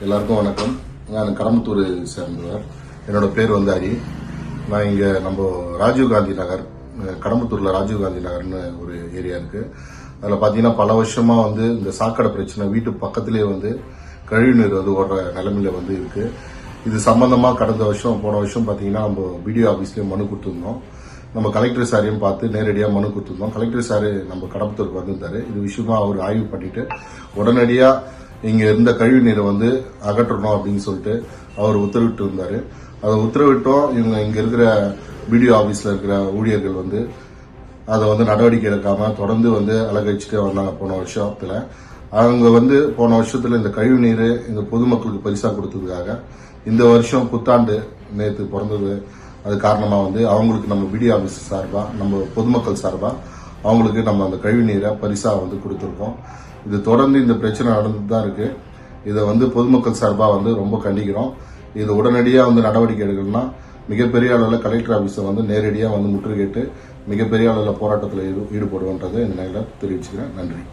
எல்லாருக்கும் வணக்கம். நான் கடம்பத்தூர் சேர்ந்தவர். என்னோட பேர் வந்து ஹரி. நான் இங்கே நம்ம ராஜீவ்காந்தி நகர், கடம்பத்தூரில் ராஜீவ்காந்தி நகர்னு ஒரு ஏரியா இருக்கு. அதில் பார்த்தீங்கன்னா பல வருஷமாக வந்து இந்த சாக்கடை பிரச்சனை வீட்டு பக்கத்திலே வந்து கழிவுநீர் வந்து ஓடுற நிலைமையில வந்து இருக்கு. இது சம்பந்தமாக கடந்த வருஷம் போன வருஷம் பார்த்தீங்கன்னா நம்ம பிடிஓ ஆஃபீஸ்லேயே மனு கொடுத்துருந்தோம். நம்ம கலெக்டர் சாரையும் பார்த்து நேரடியாக மனு கொடுத்துருந்தோம். கலெக்டர் சார் நம்ம கடம்பத்தூருக்கு வந்திருந்தாரு. இது விஷயமா அவர் ஆய்வு பண்ணிட்டு உடனடியாக இங்க இருந்த கழிவு நீரை வந்து அகற்றணும் அப்படின்னு சொல்லிட்டு அவர் உத்தரவிட்டு இருந்தாரு. அதை உத்தரவிட்டோம். இங்க இருக்கிற பிடிஓ ஆபீஸ்ல இருக்கிற ஊழியர்கள் வந்து அதை வந்து நடவடிக்கை எடுக்காம தொடர்ந்து வந்து அலகழிச்சுட்டே வந்தாங்க. போன வருஷத்துல அவங்க வந்து போன வருஷத்துல இந்த கழிவு நீர் இந்த பொதுமக்களுக்கு பரிசா கொடுத்ததுக்காக இந்த வருஷம் புத்தாண்டு நேற்று பிறந்தது. அது காரணமா வந்து அவங்களுக்கு நம்ம பிடிஓ ஆபீஸ் சார்பா, நம்ம பொதுமக்கள் சார்பா அவங்களுக்கு நம்ம அந்த கழிவு நீரை பரிசா வந்து கொடுத்துருக்கோம். இது தொடர்ந்து இந்த பிரச்சனை நடந்துட்டு தான் இருக்கு. இதை வந்து பொதுமக்கள் சார்பாக வந்து ரொம்ப கண்டிக்கிறோம். இது உடனடியாக வந்து நடவடிக்கை எடுக்கணும்னா மிகப்பெரிய அளவில் கலெக்டர் ஆஃபீஸை வந்து நேரடியாக வந்து முற்றுகையிட்டு மிகப்பெரிய அளவில் போராட்டத்தில் ஈடுபடுவோன்றதை இந்த நேரில் தெரிவிச்சுக்கிறேன். நன்றி.